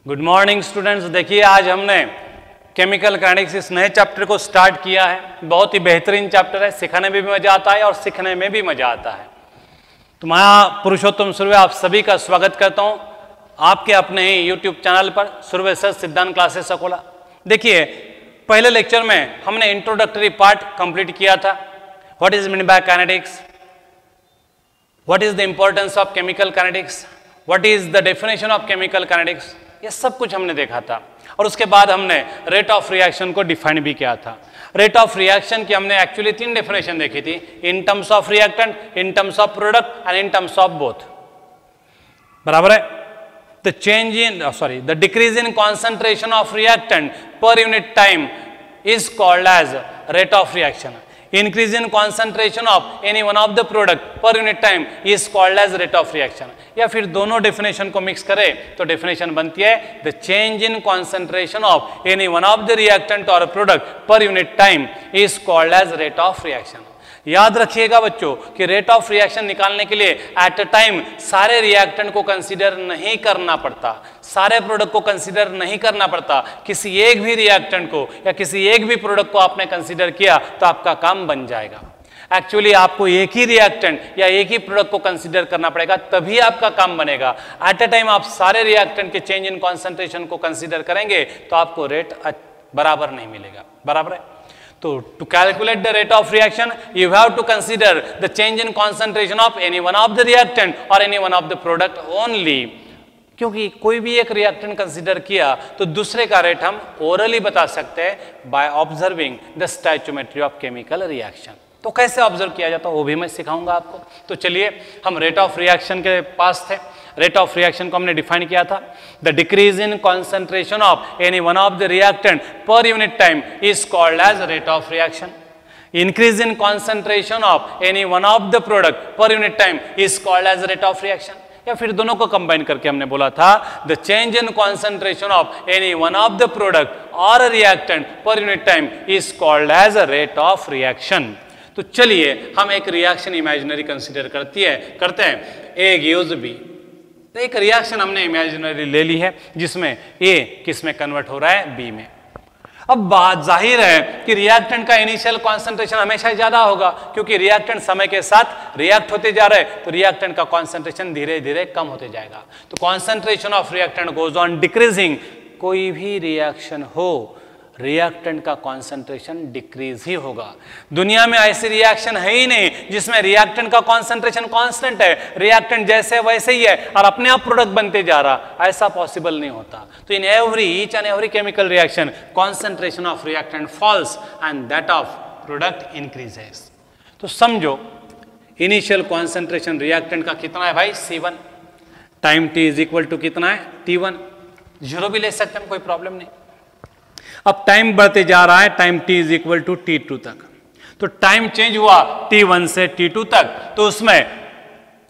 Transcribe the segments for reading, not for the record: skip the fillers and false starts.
Good morning students. देखिए आज हमने केमिकल काइनेटिक्स इस नए चैप्टर को स्टार्ट किया है। बहुत ही बेहतरीन चैप्टर है, सिखाने में भी मजा आता है और सीखने में भी मजा आता है। तो मैं पुरुषोत्तम सुर्वे आप सभी का स्वागत करता हूं आपके अपने ही यूट्यूब चैनल पर सुर्वे सर सिद्धांत क्लासेस अकोला। देखिए पहले लेक्चर में हमने इंट्रोडक्टरी पार्ट कंप्लीट किया था। What is mean by kinetics, what is the importance of chemical kinetics, what is the definition of chemical kinetics, ये सब कुछ हमने देखा था। और उसके बाद हमने रेट ऑफ रिएक्शन को डिफाइन भी किया था। रेट ऑफ रिएक्शन की हमने एक्चुअली 3 डेफिनेशन देखी थी, in terms of reactant, in terms of product and in terms of both. बराबर है। The decrease in concentration of reactant per unit time is called as rate of reaction. Increase in concentration of any one of the product per unit time is called as rate of reaction। या फिर दोनों definition को mix करें तो definition बनती है the change in concentration of any one of the reactant or product per unit time is called as rate of reaction। याद रखिएगा बच्चों कि रेट ऑफ रिएक्शन निकालने के लिए एट अ टाइम सारे रिएक्टेंट को कंसीडर नहीं करना पड़ता, सारे प्रोडक्ट को कंसीडर नहीं करना पड़ता। किसी एक भी रिएक्टेंट को या किसी एक भी प्रोडक्ट को आपने कंसीडर किया तो आपका काम बन जाएगा। एक्चुअली आपको एक ही रिएक्टेंट या एक ही प्रोडक्ट को कंसीडर करना पड़ेगा, तभी आपका काम बनेगा। एट अ टाइम आप सारे रिएक्टेंट के चेंज इन कॉन्सेंट्रेशन को कंसीडर करेंगे तो आपको रेट बराबर नहीं मिलेगा। बराबर है। तो to calculate the rate of reaction you have to consider the change in concentration of any one of the reactant or any one of the product only। क्योंकि कोई भी एक रिएक्टेंट कंसीडर किया तो दूसरे का रेट हम ओरली बता सकते हैं by observing the stoichiometry of chemical reaction. तो कैसे ऑब्जर्व किया जाता है वो भी मैं सिखाऊंगा आपको। तो चलिए हम रेट ऑफ रिएक्शन के पास थे। रेट ऑफ रिएक्शन को हमने डिफाइन किया था, the decrease in concentration of any one of the reactant per unit time is called as rate of reaction. Increase in concentration of any one of the product per unit time is called as rate of reaction. या फिर दोनों को combine करके हमने बोला था the change in concentration of any one of the product और reactant per unit time is called as rate of reaction. तो चलिए हम एक रिएक्शन इमेजिनरी कंसीडर करते हैं, ए गिव्स बी। तो एक रिएक्शन हमने इमेजिनरी ले ली है जिसमें ए किस में कन्वर्ट हो रहा है, बी में। अब बात जाहिर है कि रिएक्टेंट का इनिशियल कॉन्सेंट्रेशन हमेशा ज्यादा होगा, क्योंकि रिएक्टेंट समय के साथ रिएक्ट होते जा रहे हैं तो रिएक्टेंट का कॉन्सेंट्रेशन धीरे धीरे कम होते जाएगा। तो concentration of reactant goes on decreasing. कोई भी रिएक्शन हो रिएक्टेंट का कॉन्सेंट्रेशन डिक्रीज ही होगा। दुनिया में ऐसी रिएक्शन है ही नहीं जिसमें रिएक्टेंट का कॉन्सेंट्रेशन कांस्टेंट है, रिएक्टेंट जैसे वैसे ही है और अपने आप प्रोडक्ट बनते जा रहा, ऐसा पॉसिबल नहीं होता। तो in each and every chemical reaction concentration of reactant falls and that of product increases. तो समझो इनिशियल कॉन्सेंट्रेशन रिएक्टेंट का कितना है भाई, C1। Time t is equal to कितना है, T1। 0 भी ले सकते हैं, कोई प्रॉब्लम नहीं। अब टाइम बढ़ते जा रहा है, time t is equal to T2 तक। तो टाइम चेंज हुआ T1 से T2 तक, तो उसमें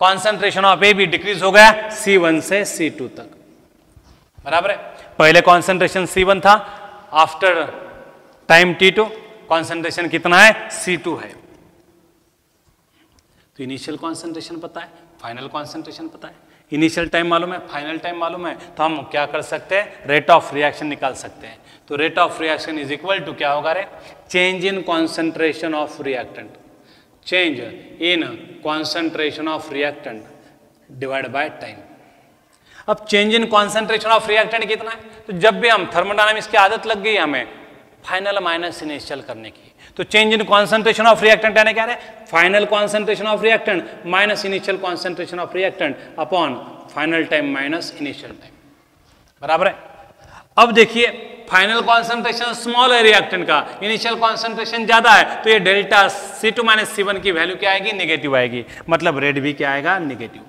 कॉन्सेंट्रेशन ऑफ ए भी डिक्रीज हो गया C1 से C2 तक। बराबर है। पहले कॉन्सेंट्रेशन C1 था, आफ्टर टाइम T2 कॉन्सेंट्रेशन कितना है, C2 है। तो इनिशियल कॉन्सेंट्रेशन पता है, फाइनल कॉन्सेंट्रेशन पता है, इनिशियल टाइम मालूम है, फाइनल टाइम मालूम है, तो हम क्या कर सकते हैं, रेट ऑफ रिएक्शन निकाल सकते हैं। तो rate of reaction is equal to क्या होगा रे, change in concentration of reactant, change in concentration of reactant divide by time. अब change in concentration of reactant कितना है, तो जब भी हम थर्मोडायनामिक्स की आदत लग गई हमें फाइनल माइनस इनिशियल करने की, तो change in concentration of reactant यानी क्या है, final concentration of reactant minus initial concentration of reactant upon final time minus initial time. बराबर है। अब देखिए फाइनल कॉन्सेंट्रेशन स्मॉल है रिएक्टेंट का, इनिशियल कॉन्सेंट्रेशन ज्यादा है, तो ये डेल्टा C2 माइनस C1 की वैल्यू क्या आएगी, नेगेटिव आएगी। मतलब रेट भी क्या आएगा, नेगेटिव।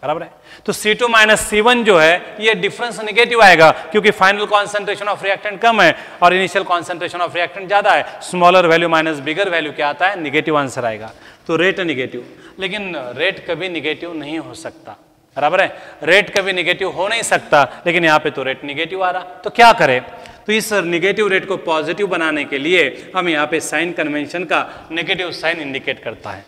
बराबर है। तो C2 माइनस C1 जो है ये डिफरेंस नेगेटिव आएगा, क्योंकि फाइनल कॉन्सेंट्रेशन ऑफ रिएक्टेंट कम है और इनिशियल कॉन्सेंट्रेशन ऑफ रिएक्टेंट ज्यादा है। स्मॉलर वैल्यू माइनस बिगर वैल्यू क्या आता है, नेगेटिव आंसर आएगा। तो रेट नेगेटिव, लेकिन रेट कभी नेगेटिव नहीं हो सकता। बराबर है। रेट कभी नेगेटिव हो नहीं सकता, लेकिन यहाँ पे तो रेट नेगेटिव आ रहा, तो क्या करें। तो इस नेगेटिव रेट को पॉजिटिव बनाने के लिए हम यहाँ पे साइन कन्वेंशन का नेगेटिव साइन इंडिकेट करता है।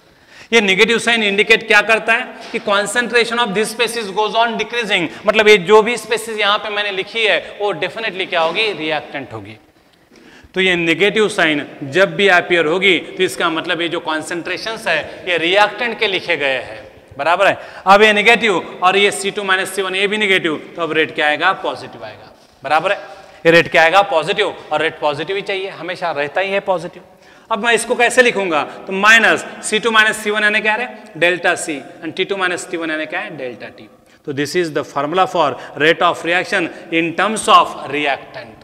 ये नेगेटिव साइन इंडिकेट क्या करता है कि concentration of this species goes on decreasing, मतलब ये जो भी स्पीसीज यहां पे मैंने लिखी है वो डेफिनेटली क्या होगी, रिएक्टेंट होगी। तो ये नेगेटिव साइन जब भी अपीयर होगी तो इसका मतलब ये जो कॉन्सेंट्रेशंस है ये रिएक्टेंट के लिखे गए हैं, बराबर है। अब ये नेगेटिव और ये C2 - C1 ये भी नेगेटिव, तो अब रेट क्या आएगा, पॉजिटिव आएगा, बराबर है। ये रेट क्या आएगा, पॉजिटिव, और रेट पॉजिटिव ही चाहिए, हमेशा रहता ही है पॉजिटिव। अब मैं इसको कैसे लिखूंगा, तो माइनस C2 - C1 यानी क्या है, delta C, and T2 - T1 यानी क्या है, डेल्टा T। तो this is the formula for rate of reaction in terms of reactant.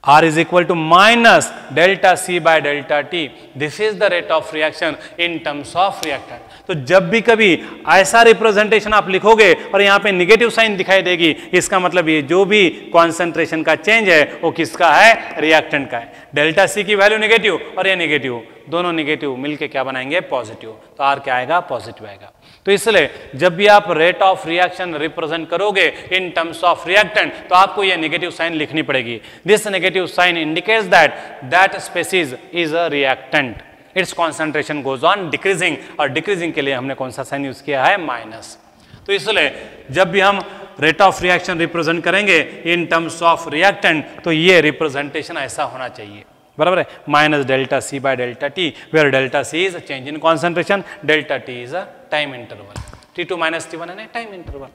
R is equal to minus delta C by delta T. This is the rate of reaction in terms of reactant. तो जब भी कभी ऐसा representation आप लिखोगे और यहाँ पे निगेटिव साइन दिखाई देगी, इसका मतलब ये जो भी कॉन्सेंट्रेशन का चेंज है वो किसका है, रिएक्टेंट का है। डेल्टा C की वैल्यू नेगेटिव और ये नेगेटिव, दोनों नेगेटिव मिलके क्या बनाएंगे, पॉजिटिव, तो R क्या आएगा, पॉजिटिव आएगा। तो इसलिए जब भी आप रेट ऑफ रिएक्शन रिप्रेजेंट करोगे इन टर्म्स ऑफ रिएक्टेंट तो आपको ये नेगेटिव साइन लिखनी पड़ेगी। This negative sign indicates that species is a reactant, its concentration goes on decreasing, और डिक्रीजिंग के लिए हमने कौन सा साइन यूज किया है, माइनस। तो इसलिए जब भी हम रेट ऑफ रिएक्शन रिप्रेजेंट करेंगे इन टर्म्स ऑफ रिएक्टेंट तो ये रिप्रेजेंटेशन ऐसा होना चाहिए, बराबर है। Minus delta C by delta T, where delta C is change in concentration, delta T is a time interval, T2 - T1 है टाइम इंटरवल।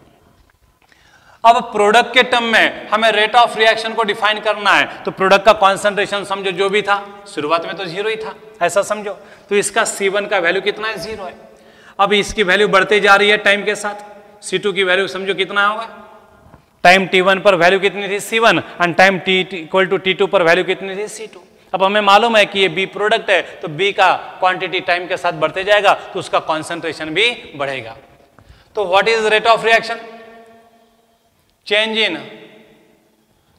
अब प्रोडक्ट के टर्म में हमें रेट ऑफ रिएक्शन को डिफाइन करना है, तो प्रोडक्ट का कॉन्सेंट्रेशन समझो जो भी था, शुरुआत में तो 0 ही था, ऐसा समझो। तो इसका C1 का वैल्यू कितना है, 0 है। अब इसकी वैल्यू बढ़ते जा रही है टाइम के साथ, C2 की वैल्यू समझो कितना होगा, टाइम T1 पर वैल्यू कितनी थी, C1, एंड टाइम T2 पर वैल्यू कितनी थी, C2। अब हमें मालूम है कि ये बी प्रोडक्ट है, तो बी का क्वांटिटी टाइम के साथ बढ़ते जाएगा तो उसका कॉन्सेंट्रेशन भी बढ़ेगा। तो what is rate of reaction, change in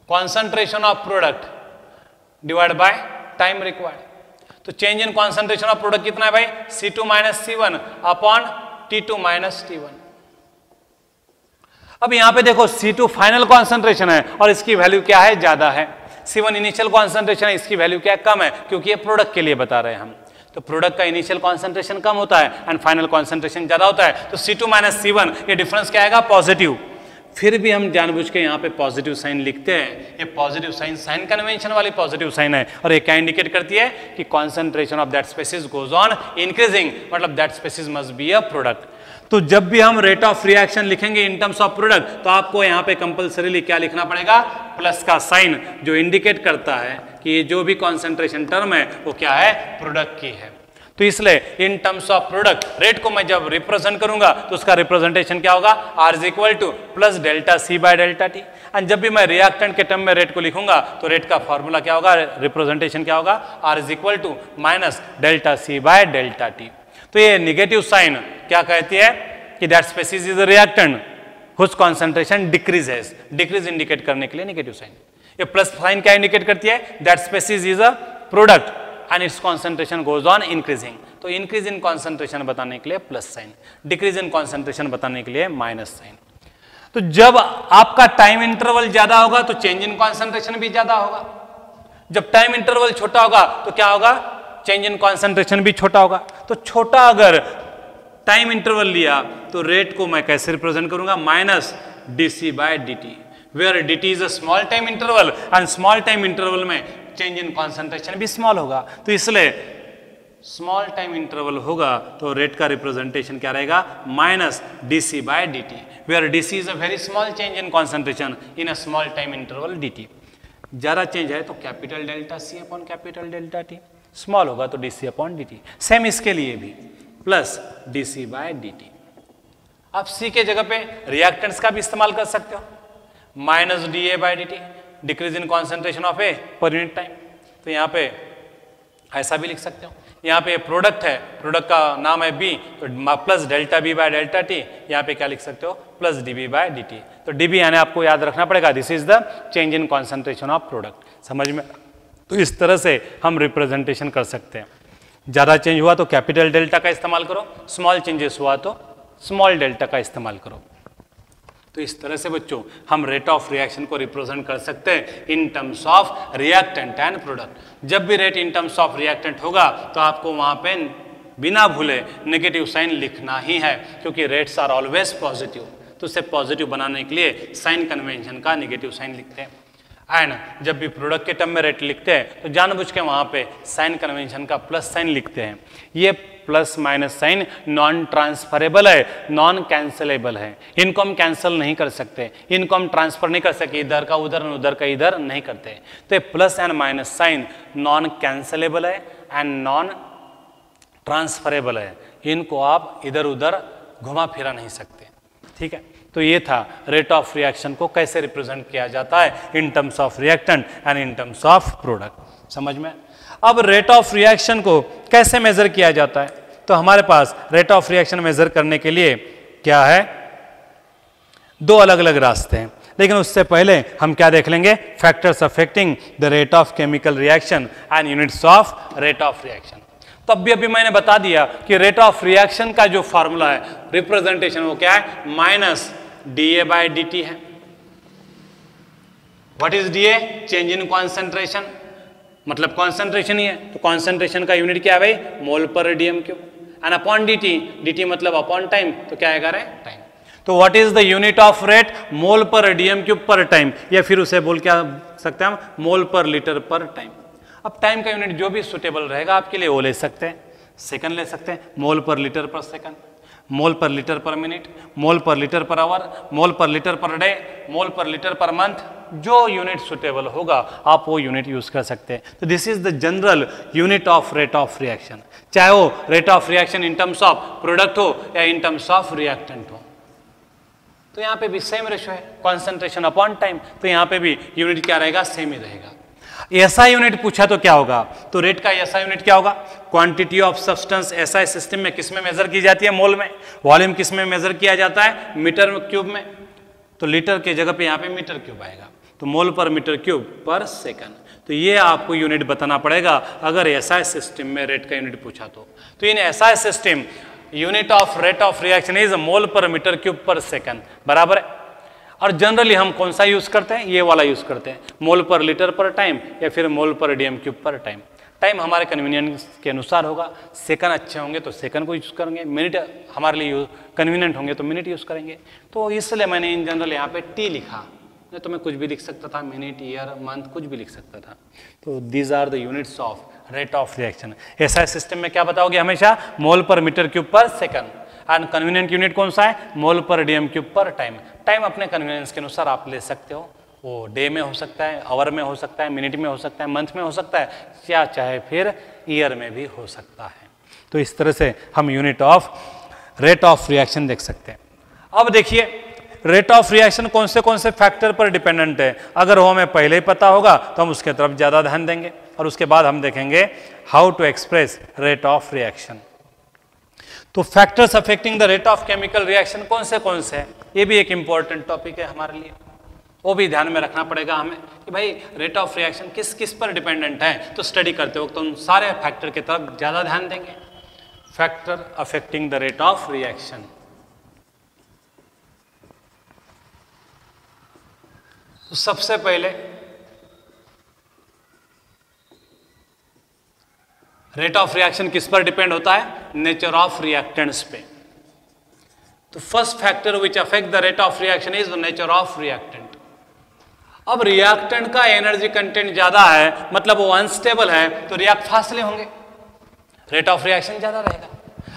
concentration of product divide by time required. तो change in concentration of product कितना है भाई, C2 - C1 upon T2 - T1। अब यहां पे देखो C2 फाइनल कॉन्सेंट्रेशन है और इसकी वैल्यू क्या है, ज्यादा है। C1 इनिशियल कॉन्सेंट्रेशन है, इसकी वैल्यू क्या है, कम है, क्योंकि ये प्रोडक्ट के लिए बता रहे हैं हम। तो प्रोडक्ट का इनिशियल कॉन्सेंट्रेशन कम होता है एंड फाइनल कॉन्सेंट्रेशन ज्यादा होता है, तो C2 - C1 ये डिफरेंस क्या आएगा, पॉजिटिव। फिर भी हम जानबूझ के यहाँ पे पॉजिटिव साइन लिखते हैं, ये पॉजिटिव साइन साइन कन्वेंशन वाली पॉजिटिव साइन है, और ये क्या इंडिकेट करती है कि concentration of that species goes on increasing, मतलब that species must be a product. तो जब भी हम रेट ऑफ रिएक्शन लिखेंगे इन टर्म्स ऑफ प्रोडक्ट तो आपको यहाँ पे कंपल्सरीली क्या लिखना पड़ेगा, प्लस का साइन, जो इंडिकेट करता है कि ये जो भी कॉन्सेंट्रेशन टर्म है वो क्या है, प्रोडक्ट की है। तो इसलिए इन टर्म्स ऑफ प्रोडक्ट रेट को मैं जब रिप्रेजेंट करूंगा तो उसका रिप्रेजेंटेशन क्या होगा, R is equal two plus delta C by delta T। And जब भी मैं रिएक्टेंट के टर्म में रेट को लिखूंगा तो रेट का फॉर्मूला क्या होगा, रिप्रेजेंटेशन क्या होगा, R is equal to minus delta C by delta T। तो ये निगेटिव साइन क्या कहती है कि that species is a reactant whose concentration decreases, decrease indicate करने के लिए निगेटिव साइन। ये प्लस साइन क्या इंडिकेट करती है, that species is a product and its concentration goes on increasing. तो इंक्रीज इन कॉन्सेंट्रेशन बताने के लिए plus sign, decrease in concentration बताने के लिए माइनस साइन। तो जब आपका टाइम इंटरवल ज्यादा होगा तो चेंज इन कॉन्सेंट्रेशन भी ज्यादा होगा, जब टाइम इंटरवल छोटा होगा तो क्या होगा, चेंज इन कॉन्सेंट्रेशन भी छोटा होगा। तो छोटा अगर टाइम इंटरवल लिया तो रेट को मैं कैसे रिप्रेजेंट करूंगा, minus dc by dt, where dt is a small time interval and small time interval में चेंज इन कॉन्सेंट्रेशन भी स्मॉल होगा। तो इसलिए स्मॉल टाइम इंटरवल होगा तो रेट का रिप्रेजेंटेशन क्या रहेगा, minus dc by dt, where dc is a very small change in concentration in a small time interval dt। ज्यादा चेंज है तो capital delta C upon capital delta T, small होगा तो dc अपॉन dt। सेम इसके लिए भी plus dc by dt। आप C के जगह पे रिएक्टेंट्स का भी इस्तेमाल कर सकते हो, minus da by dt, decrease in concentration of ए पर यूनिट टाइम। तो यहाँ पे ऐसा भी लिख सकते हो, यहाँ पे प्रोडक्ट है, प्रोडक्ट का नाम है B, तो plus delta B by delta T, यहाँ पे क्या लिख सकते हो, प्लस dB by dt। तो dB यानी आपको याद रखना पड़ेगा, this is the change in concentration of product. समझ में, तो इस तरह से हम रिप्रेजेंटेशन कर सकते हैं। ज़्यादा चेंज हुआ तो कैपिटल डेल्टा का इस्तेमाल करो, स्मॉल चेंजेस हुआ तो स्मॉल डेल्टा का इस्तेमाल करो। तो इस तरह से बच्चों हम रेट ऑफ रिएक्शन को रिप्रेजेंट कर सकते हैं इन terms of reactant and product. जब भी rate in terms of reactant होगा तो आपको वहां पे बिना भूले नेगेटिव साइन लिखना ही है, क्योंकि रेट्स आर ऑलवेज पॉजिटिव। तो उसे पॉजिटिव बनाने के लिए साइन कन्वेंशन का नेगेटिव साइन लिखते हैं। एंड जब भी प्रोडक्ट के टर्म में रेट लिखते हैं तो जानबूझ के वहाँ पे साइन कन्वेंशन का प्लस साइन लिखते हैं। ये plus minus sign non transferable है, नॉन कैंसलेबल है। इनको हम कैंसिल नहीं कर सकते, इनको हम ट्रांसफर नहीं कर सकते, इधर का उधर उधर का इधर नहीं करते। तो ये plus and minus sign non cancellable है एंड नॉन ट्रांसफरेबल है। इनको आप इधर उधर घुमा फिरा नहीं सकते, ठीक है। तो ये था रेट ऑफ रिएक्शन को कैसे रिप्रेजेंट किया जाता है इन terms of reactant and in terms of product, समझ में। अब रेट ऑफ रिएक्शन को कैसे मेजर किया जाता है, तो हमारे पास रेट ऑफ रिएक्शन मेजर करने के लिए क्या है, दो अलग अलग रास्ते हैं। लेकिन उससे पहले हम क्या देख लेंगे, factors affecting the rate of chemical reaction and units of rate of reaction. तो अभी मैंने बता दिया कि रेट ऑफ रिएक्शन का जो फॉर्मूला है, रिप्रेजेंटेशन, वो क्या है, माइनस dA/dt है। What is dA? Change in concentration, मतलब कॉन्सेंट्रेशन ही है, तो कॉन्सेंट्रेशन का यूनिट क्या है भाई, mole per radium cube. And upon dt मतलब अपॉन टाइम, तो क्या आएगा रे, टाइम। तो what is the unit of rate, mole per radium cube per time, या फिर उसे बोल क्या सकते हैं हम, मोल पर लीटर पर टाइम। अब टाइम का यूनिट जो भी सुटेबल रहेगा आपके लिए वो ले सकते हैं। सेकंड ले सकते हैं, मोल पर लीटर पर सेकंड, मोल पर लीटर पर मिनट, मोल पर लीटर पर आवर, मोल पर लीटर पर डे, मोल पर लीटर पर मंथ। जो यूनिट सुटेबल होगा आप वो यूनिट यूज कर सकते हैं। तो this is the general unit of rate of reaction, चाहे वो rate of reaction in terms of product हो या इन टर्म्स ऑफ रिएक्टेंट हो। तो यहाँ पे भी सेम रेशो है, कॉन्सेंट्रेशन अपॉन टाइम, तो यहाँ पे भी यूनिट क्या रहेगा, सेम ही रहेगा। एसआई यूनिट पूछा तो क्या होगा, तो रेट का एसआई यूनिट क्या होगा, quantity of substance. SI system में किस में मेजर की जाती है, मोल में। वॉल्यूम किस में मेजर किया जाता है, मीटर क्यूब में। तो लीटर के जगह पे यहाँ पे मीटर क्यूब आएगा, तो मोल per metre cube per second. तो ये आपको यूनिट बताना पड़ेगा अगर एसआई सिस्टम में रेट का यूनिट पूछा तो in SI system unit of rate of reaction is mole per metre cube per second, बराबर है। और जनरली हम कौन सा यूज करते हैं, ये वाला यूज करते हैं, मोल पर लीटर पर टाइम या फिर मोल per radium cube per time. Time हमारे कन्वीनियंस के अनुसार होगा, सेकंड अच्छे होंगे तो सेकंड को यूज करेंगे, मिनट हमारे लिए कन्वीनियंट होंगे तो मिनट यूज करेंगे। तो इसलिए मैंने इन जनरल यहाँ पे टी लिखा, नहीं तो मैं कुछ भी लिख सकता था, मिनट, ईयर, मंथ, कुछ भी लिख सकता था। तो these are the units of rate of reaction. SI system में क्या बताओगे हमेशा, mole per metre cube per second. And convenient unit कौन सा है, mole per radium cube per time. Time अपने कन्वीनियंस के अनुसार आप ले सकते हो, वो डे में हो सकता है, आवर में हो सकता है, मिनट में हो सकता है, मंथ में हो सकता है, या चाहे फिर ईयर में भी हो सकता है। तो इस तरह से हम unit of rate of reaction देख सकते हैं। अब देखिए रेट ऑफ रिएक्शन कौन से फैक्टर पर डिपेंडेंट है, अगर वो हमें पहले ही पता होगा तो हम उसके तरफ ज़्यादा ध्यान देंगे। और उसके बाद हम देखेंगे how to express rate of reaction. तो factors affecting the rate of chemical reaction कौन से हैं, ये भी एक इंपॉर्टेंट टॉपिक है हमारे लिए, वो भी ध्यान में रखना पड़ेगा हमें कि भाई रेट ऑफ रिएक्शन किस किस पर डिपेंडेंट है। तो स्टडी करते वक्त तो उन सारे फैक्टर की तरफ ज़्यादा ध्यान देंगे। Factor affecting the rate of reaction, तो सबसे पहले रेट ऑफ रिएक्शन किस पर डिपेंड होता है, नेचर ऑफ रिएक्टेंट्स पे। तो first factor which affect the rate of reaction is the nature of reactant. अब रिएक्टेंट का एनर्जी कंटेंट ज्यादा है, मतलब वो अनस्टेबल है, तो रिएक्ट फास्टली होंगे, रेट ऑफ रिएक्शन ज्यादा रहेगा।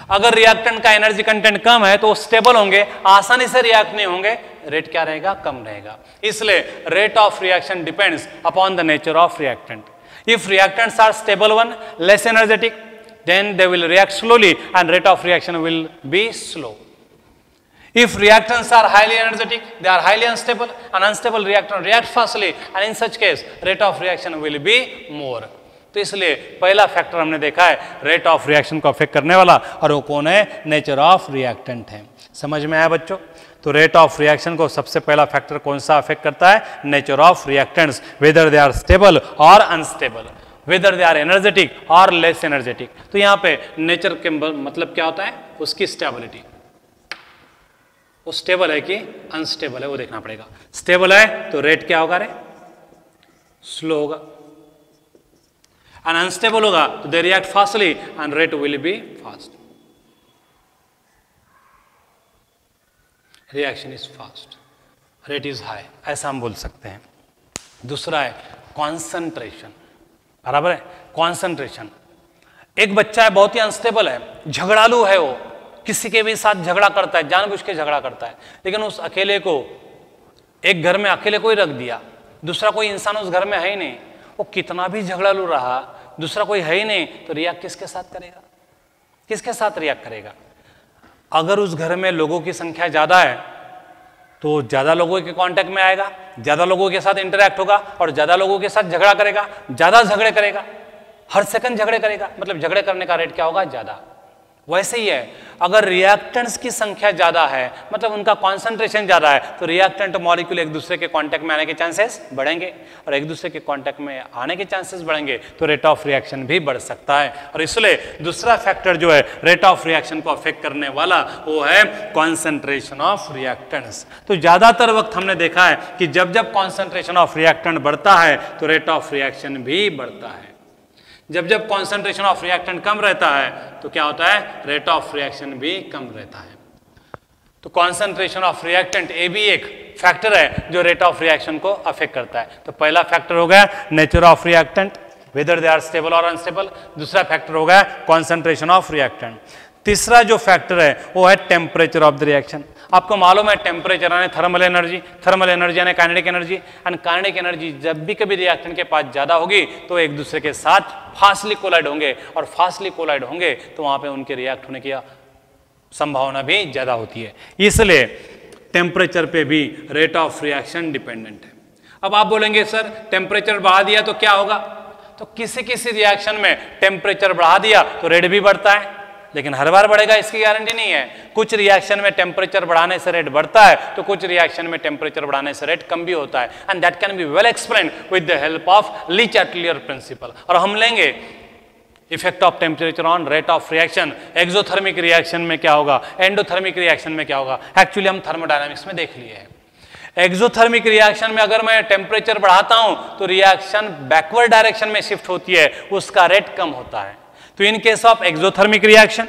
अगर रिएक्टेंट का एनर्जी कंटेंट कम है तो वो स्टेबल होंगे, आसानी से रिएक्ट नहीं होंगे, रेट क्या रहेगा, कम रहेगा। इसलिए rate of reaction depends upon the nature of reactant. If reactants are stable one, less energetic, then they will react slowly and rate of reaction will be slow. If reactants are highly energetic, they are highly unstable, and unstable reactant react fastly, and in such case rate of reaction will be more. तो इसलिए पहला factor हमने देखा है rate of reaction को affect करने वाला, और वो कौन है, नेचर ऑफ रिएक्टेंट है। समझ में आया बच्चों। तो रेट ऑफ रिएक्शन को सबसे पहला फैक्टर कौन सा अफेक्ट करता है, nature of reactants, whether they are stable और unstable, whether they are energetic और लेस एनर्जेटिक। तो यहाँ पे नेचर के मतलब क्या होता है, उसकी स्टेबिलिटी, वो स्टेबल है कि अनस्टेबल है वो देखना पड़ेगा। स्टेबल है तो रेट क्या होगा, रे स्लो होगा, एंड अनस्टेबल होगा तो they react fastly and rate will be fast. Reaction is fast, rate is high, ऐसा हम बोल सकते हैं। दूसरा है कॉन्सेंट्रेशन, बराबर है, कॉन्सेंट्रेशन। एक बच्चा है बहुत ही अनस्टेबल है, झगड़ालू है, वो किसी के भी साथ झगड़ा करता है, जानबूझ के झगड़ा करता है, लेकिन उस अकेले को एक घर में अकेले को ही रख दिया, दूसरा कोई इंसान उस घर में है ही नहीं, वो कितना भी झगड़ालू रहा, दूसरा कोई है ही नहीं, तो रिएक्ट किसके साथ करेगा, किसके साथ रिएक्ट करेगा? अगर उस घर में लोगों की संख्या ज्यादा है तो ज्यादा लोगों के कांटेक्ट में आएगा, ज्यादा लोगों के साथ इंटरेक्ट होगा और ज्यादा लोगों के साथ झगड़ा करेगा, ज्यादा झगड़े करेगा, हर सेकंड झगड़े करेगा, मतलब झगड़े करने का रेट क्या होगा, ज्यादा। वैसे ही है, अगर रिएक्टेंट्स की संख्या ज्यादा है, मतलब उनका कॉन्सेंट्रेशन ज्यादा है, तो रिएक्टेंट मॉलिक्यूल एक दूसरे के कांटेक्ट में आने के चांसेस बढ़ेंगे, और एक दूसरे के कांटेक्ट में आने के चांसेस बढ़ेंगे तो रेट ऑफ रिएक्शन भी बढ़ सकता है। और इसलिए दूसरा फैक्टर जो है रेट ऑफ रिएक्शन को अफेक्ट करने वाला, वो है कॉन्सेंट्रेशन ऑफ रिएक्टेंट्स। तो ज्यादातर वक्त हमने देखा है कि जब जब कॉन्सेंट्रेशन ऑफ रिएक्टेंट बढ़ता है तो रेट ऑफ रिएक्शन भी बढ़ता है, जब जब कॉन्सेंट्रेशन ऑफ रिएक्टेंट कम रहता है तो क्या होता है, रेट ऑफ रिएक्शन भी कम रहता है। तो कॉन्सेंट्रेशन ऑफ रिएक्टेंट ये भी एक फैक्टर है जो रेट ऑफ रिएक्शन को अफेक्ट करता है। तो पहला फैक्टर हो गया nature of reactant, whether they are stable और अनस्टेबल। दूसरा फैक्टर हो गया कॉन्सेंट्रेशन ऑफ रिएक्टेंट। तीसरा जो फैक्टर है वो है टेम्परेचर ऑफ द रिएक्शन। आपको मालूम है टेम्परेचर यानी थर्मल एनर्जी यानी kinetic energy, and kinetic energy जब भी कभी रिएक्टेंट के पास ज्यादा होगी तो एक दूसरे के साथ फास्टली कोलाइड होंगे, और फास्टली कोलाइड होंगे तो वहां पे उनके रिएक्ट होने की संभावना भी ज्यादा होती है, इसलिए टेम्परेचर पे भी रेट ऑफ रिएक्शन डिपेंडेंट है। अब आप बोलेंगे सर टेम्परेचर बढ़ा दिया तो क्या होगा, तो किसी किसी रिएक्शन में टेम्परेचर बढ़ा दिया तो रेट भी बढ़ता है, लेकिन हर बार बढ़ेगा इसकी गारंटी नहीं है। कुछ रिएक्शन में टेम्परेचर बढ़ाने से रेट बढ़ता है तो कुछ रिएक्शन में टेम्परेचर बढ़ाने से रेट कम भी होता है, and that can be well explained with the help of Le Chatelier principle. और हम लेंगे effect of temperature on rate of reaction, exothermic reaction में क्या होगा, एंडोथर्मिक रिएक्शन में क्या होगा, एक्चुअली हम थर्मोडायनामिक्स में देख लिए हैं। एक्सोथर्मिक रिएक्शन में अगर मैं टेम्परेचर बढ़ाता हूं तो रिएक्शन बैकवर्ड डायरेक्शन में शिफ्ट होती है, उसका रेट कम होता है। तो in case of exothermic reaction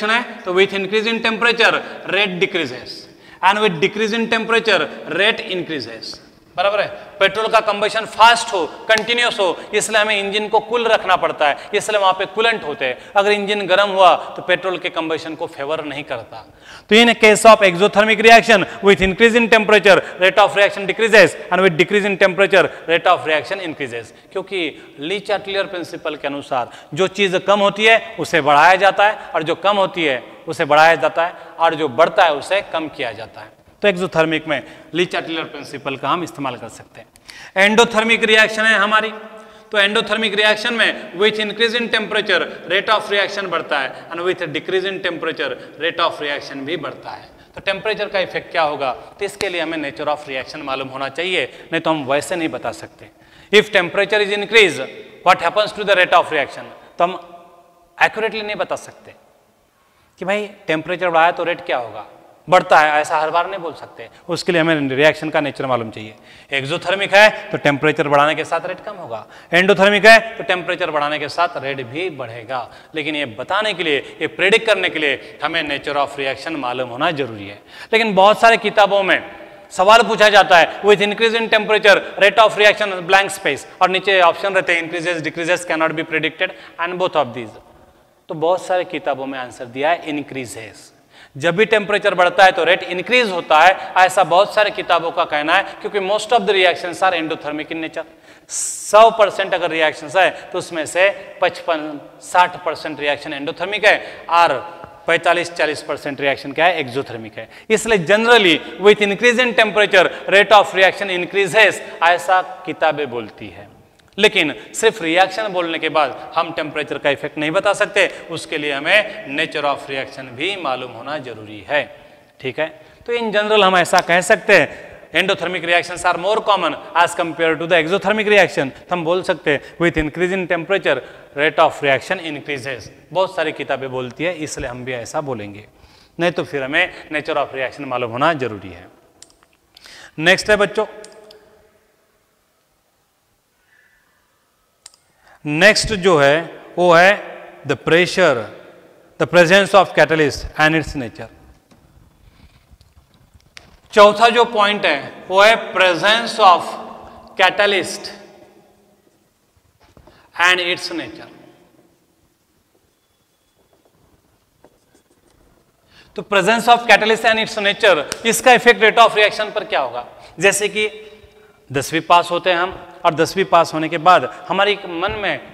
है तो with increase in temperature rate decreases, and with decrease in temperature rate increases, बराबर है। पेट्रोल का कंबशन फास्ट हो, कंटिन्यूस हो, इसलिए हमें इंजन को कूल रखना पड़ता है, इसलिए वहां पे कूलेंट होते हैं। अगर इंजन गर्म हुआ तो पेट्रोल के कंबशन को फेवर नहीं करता। तो in case of exothermic reaction with increase in temperature rate of reaction decreases, and with decrease in temperature rate of reaction increases, क्योंकि ली चाटलियर प्रिंसिपल के अनुसार जो चीज कम होती है उसे बढ़ाया जाता है, और जो कम होती है उसे बढ़ाया जाता है, और जो बढ़ता है उसे कम किया जाता है। तो एक्सोथर्मिक में ली चाटलियर प्रिंसिपल का हम इस्तेमाल कर सकते हैं। एंडोथर्मिक रिएक्शन है हमारी, तो एंडोथर्मिक रिएक्शन में with increase in temperature rate of reaction बढ़ता है, and with decrease in temperature rate of reaction भी बढ़ता है। तो टेम्परेचर का इफेक्ट क्या होगा, तो इसके लिए हमें नेचर ऑफ रिएक्शन मालूम होना चाहिए, नहीं तो हम वैसे नहीं बता सकते। If temperature is increase what happens to the rate of reaction, तो हम एक्यूरेटली नहीं बता सकते कि भाई टेम्परेचर बढ़ाया तो रेट क्या होगा, बढ़ता है, ऐसा हर बार नहीं बोल सकते। उसके लिए हमें रिएक्शन का नेचर मालूम चाहिए। एक्सोथर्मिक है तो टेम्परेचर बढ़ाने के साथ रेट कम होगा, एंडोथर्मिक है तो टेम्परेचर बढ़ाने के साथ रेट भी बढ़ेगा। लेकिन ये बताने के लिए, ये प्रेडिक्ट करने के लिए हमें नेचर ऑफ रिएक्शन मालूम होना जरूरी है। लेकिन बहुत सारे किताबों में सवाल पूछा जाता है with increase in temperature rate of reaction blank space, और नीचे ऑप्शन रहते हैं increases decreases can not be predicted and both of these. तो बहुत सारे किताबों में आंसर दिया है इंक्रीजेस। जब भी टेम्परेचर बढ़ता है तो रेट इंक्रीज होता है, ऐसा बहुत सारे किताबों का कहना है, क्योंकि most of the reactions are endothermic in nature. 100% अगर रिएक्शंस है तो उसमें से 55-60% रिएक्शन एंडोथर्मिक है, और 45-40% रिएक्शन क्या है, एक्सोथर्मिक है। इसलिए generally with increase in temperature rate of reaction increases, ऐसा किताबें बोलती है। लेकिन सिर्फ रिएक्शन बोलने के बाद हम टेम्परेचर का इफेक्ट नहीं बता सकते, उसके लिए हमें नेचर ऑफ रिएक्शन भी मालूम होना जरूरी है। ठीक है, तो इन जनरल हम ऐसा कह सकते हैं endothermic reactions are more common as compare to the exothermic reaction. तो हम बोल सकते हैं with increase in temperature rate of reaction increases. बहुत सारी किताबें बोलती है, इसलिए हम भी ऐसा बोलेंगे, नहीं तो फिर हमें नेचर ऑफ रिएक्शन मालूम होना जरूरी है। नेक्स्ट है बच्चों, नेक्स्ट जो है वो है the pressure, the presence of catalyst and its nature. चौथा जो पॉइंट है वो है presence of catalyst and its nature. तो presence of catalyst and its nature, इसका इफेक्ट रेट ऑफ रिएक्शन पर क्या होगा? जैसे कि 10वीं पास होते हैं हम, और 10वीं पास होने के बाद हमारी मन में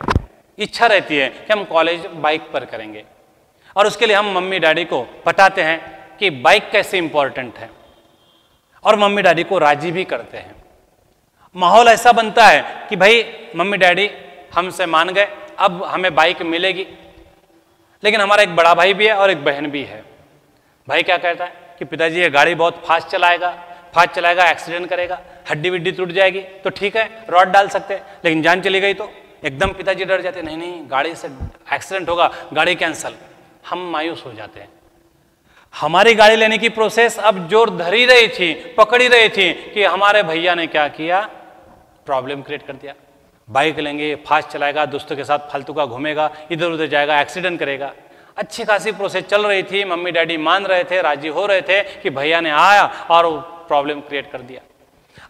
इच्छा रहती है कि हम कॉलेज बाइक पर करेंगे, और उसके लिए हम मम्मी डैडी को बताते हैं कि बाइक कैसे इंपॉर्टेंट है, और मम्मी डैडी को राजी भी करते हैं। माहौल ऐसा बनता है कि भाई मम्मी डैडी हमसे मान गए, अब हमें बाइक मिलेगी। लेकिन हमारा एक बड़ा भाई भी है और एक बहन भी है। भाई क्या कहता है कि पिताजी ये गाड़ी बहुत फास्ट चलाएगा, एक्सीडेंट करेगा, हड्डी विड्डी टूट जाएगी, तो ठीक है रॉड डाल सकते हैं, लेकिन जान चली गई तो एकदम पिताजी डर जाते, नहीं गाड़ी से एक्सीडेंट होगा, गाड़ी कैंसल। हम मायूस हो जाते हैं। हमारी गाड़ी लेने की प्रोसेस अब जोर धरी रही थी, पकड़ी रही थी कि हमारे भैया ने क्या किया, प्रॉब्लम क्रिएट कर दिया। बाइक लेंगे, फास्ट चलाएगा, दोस्तों के साथ फालतू का घूमेगा, इधर उधर जाएगा, एक्सीडेंट करेगा। अच्छी खासी प्रोसेस चल रही थी, मम्मी डैडी मान रहे थे, राजी हो रहे थे कि भैया ने आया और प्रॉब्लम क्रिएट कर दिया।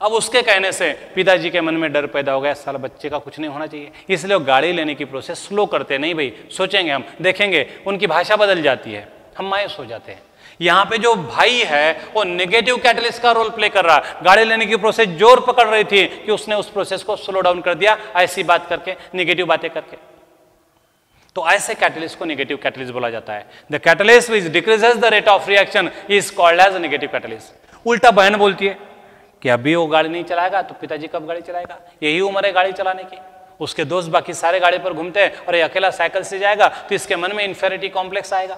अब उसके कहने से पिताजी के मन में डर पैदा हो गया, साला बच्चे का कुछ नहीं होना चाहिए, इसलिए वो गाड़ी लेने की प्रोसेस स्लो करते। नहीं भाई, सोचेंगे हम, देखेंगे, उनकी भाषा बदल जाती है, हम मायूस हो जाते हैं। यहाँ पे जो भाई है वो नेगेटिव कैटलिस्ट का रोल प्ले कर रहा है। गाड़ी लेने की प्रोसेस जोर पकड़ रही थी कि उसने उस प्रोसेस को स्लो डाउन कर दिया, ऐसी बात करके, नेगेटिव बातें करके। तो ऐसे कैटलिस्ट को नेगेटिव कैटलिस्ट बोला जाता है। The catalyst which decreases the rate of reaction is called as negative catalyst. उल्टा बहन बोलती है कि अभी वो गाड़ी नहीं चलाएगा तो पिताजी कब गाड़ी चलाएगा, यही उम्र है गाड़ी चलाने की। उसके दोस्त बाकी सारे गाड़ी पर घूमते हैं और ये अकेला साइकिल से जाएगा, तो इसके मन में इंफेरिटी कॉम्प्लेक्स आएगा।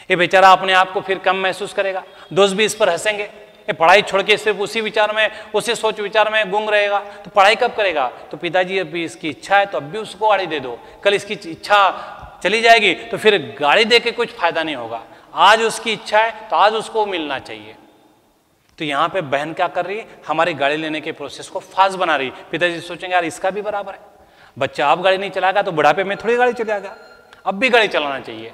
ये बेचारा अपने आप को फिर कम महसूस करेगा, दोस्त भी इस पर हंसेंगे। ये पढ़ाई छोड़ के सिर्फ उसी विचार में, उसी सोच विचार में गुंग रहेगा, तो पढ़ाई कब करेगा? तो पिताजी अभी इसकी इच्छा है तो अब भी उसको गाड़ी दे दो, कल इसकी इच्छा चली जाएगी तो फिर गाड़ी दे के कुछ फायदा नहीं होगा। आज उसकी इच्छा है तो आज उसको मिलना चाहिए। तो यहाँ पे बहन क्या कर रही है, हमारी गाड़ी लेने के प्रोसेस को फास्ट बना रही। पिताजी सोचेंगे यार इसका भी बराबर है, बच्चा अब गाड़ी नहीं चलाएगा तो बुढ़ापे में थोड़ी गाड़ी चलाएगा, अब भी गाड़ी चलाना चाहिए।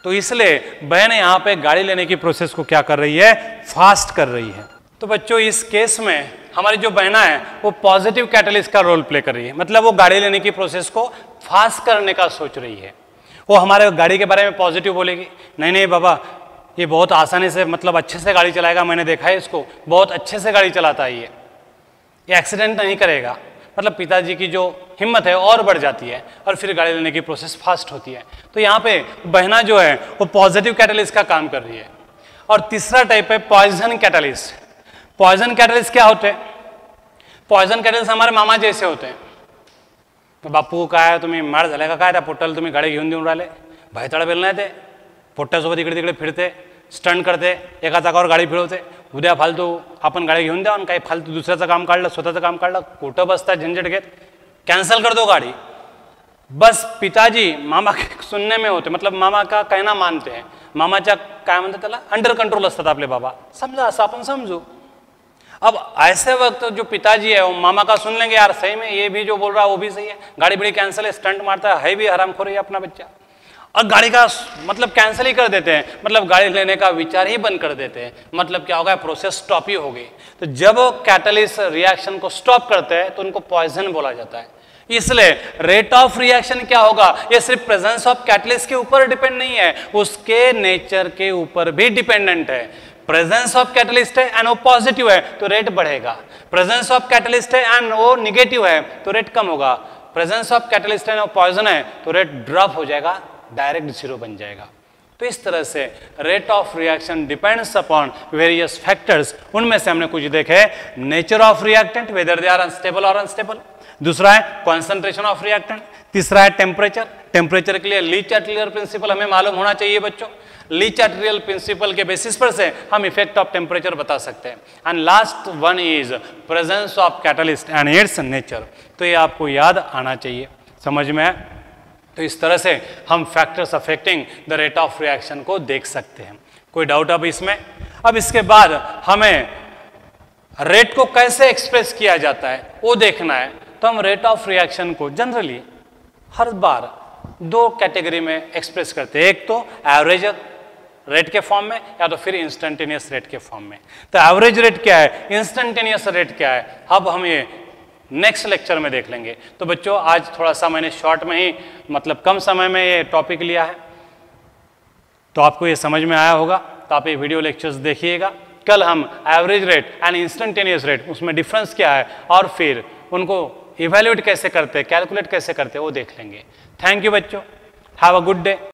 तो इसलिए बहन यहाँ पे गाड़ी लेने की प्रोसेस को क्या कर रही है, फास्ट कर रही है। तो बच्चों इस केस में हमारी जो बहना है वो पॉजिटिव कैटलिस्ट का रोल प्ले कर रही है, मतलब वो गाड़ी लेने की प्रोसेस को फास्ट करने का सोच रही है। वो हमारे गाड़ी के बारे में पॉजिटिव बोलेगी, नहीं बाबा ये बहुत आसानी से, मतलब अच्छे से गाड़ी चलाएगा, मैंने देखा है इसको, बहुत अच्छे से गाड़ी चलाता है, ये एक्सीडेंट नहीं करेगा। मतलब पिताजी की जो हिम्मत है और बढ़ जाती है और फिर गाड़ी लेने की प्रोसेस फास्ट होती है। तो यहाँ पे बहना जो है वो पॉजिटिव कैटलिस्ट का काम कर रही है। और तीसरा टाइप है पॉइजन कैटलिस्ट। पॉइजन कैटलिस्ट क्या होते हैं? पॉइजन कैटलिस्ट हमारे मामा जैसे होते हैं। तो बापू काय तुम्ही मार झाले का काय, त्या पोट्टाला तुम्ही गाडी घेऊन देऊन राहिले, भायतळा बेल नाही ते, पोट्ट्यासोबत इकडे तिकडे फिरते, स्टंट करते, एका चाकावर गाडी फिरवते, उद्या फालतू आपण गाडी घेऊन द्या आणि काही फालतू दुसऱ्याचं काम काढलं, स्वतःचं काम काढलं, कुठं बसता झंझट घेत, कैंसिल कर दो गाड़ी। बस पिताजी मामा के सुनने में होते, मतलब मामा का कहना मानते हैं, मामाच्या काय म्हणतात त्याला, अंडर कंट्रोल असतात आपले बाबा, समजा असं आपण समजू। अब ऐसे वक्त जो पिताजी है वो मामा का सुन लेंगे, यार सही में ये भी जो बोल रहा है वो भी सही है, गाड़ी बड़ी कैंसिल है, स्टंट मारता है भी हरामखोर है अपना बच्चा, और गाड़ी का मतलब कैंसिल ही कर देते हैं, मतलब गाड़ी लेने का विचार ही बंद कर देते हैं। मतलब क्या होगा, प्रोसेस स्टॉप ही हो गई। तो जब कैटलिस्ट रिएक्शन को स्टॉप करते हैं तो उनको पॉइजन बोला जाता है। इसलिए रेट ऑफ रिएक्शन क्या होगा, ये सिर्फ प्रेजेंस ऑफ कैटलिस्ट के ऊपर डिपेंड नहीं है, उसके नेचर के ऊपर भी डिपेंडेंट है। प्रेजेंस ऑफ कैटलिस्ट है एंड वो पॉजिटिव है तो रेट बढ़ेगा, प्रेजेंस ऑफ कैटलिस्ट है एंड वो निगेटिव है तो रेट कम होगा, प्रेजेंस ऑफ कैटलिस्ट है और पॉइजन है तो रेट ड्रॉप हो जाएगा, डायरेक्ट जीरो बन जाएगा। तो इस तरह से rate of reaction depends upon various factors. उनमें से हमने कुछ देखे, nature of reactant, whether they are unstable और अनस्टेबल, दूसरा है कॉन्सेंट्रेशन ऑफ रिएक्टेंट, तीसरा है टेम्परेचर। टेम्परेचर के लिए ली-चार्टियर प्रिंसिपल हमें मालूम होना चाहिए बच्चों, ली-चार्टियर प्रिंसिपल के बेसिस पर से हम इफेक्ट ऑफ टेम्परेचर बता सकते हैं। And last one is presence of catalyst and its nature. तो ये आपको याद आना चाहिए, समझ में। तो इस तरह से हम factors affecting the rate of reaction को देख सकते हैं। कोई डाउट अब इसमें? अब इसके बाद हमें रेट को कैसे एक्सप्रेस किया जाता है वो देखना है। तो हम रेट ऑफ रिएक्शन को जनरली हर बार दो कैटेगरी में एक्सप्रेस करते हैं, एक तो एवरेज रेट के फॉर्म में या तो फिर इंस्टेंटेनियस रेट के फॉर्म में। तो एवरेज रेट क्या है, इंस्टेंटेनियस रेट क्या है, अब हम ये नेक्स्ट लेक्चर में देख लेंगे। तो बच्चों आज थोड़ा सा मैंने शॉर्ट में ही मतलब कम समय में ये टॉपिक लिया है, तो आपको ये समझ में आया होगा। तो आप ये वीडियो लेक्चर्स देखिएगा। कल हम average rate and instantaneous rate, उसमें डिफरेंस क्या है और फिर उनको इवेल्युएट कैसे करते हैं, कैलकुलेट कैसे करते हैं, वो देख लेंगे। थैंक यू बच्चों, हैव अ गुड डे।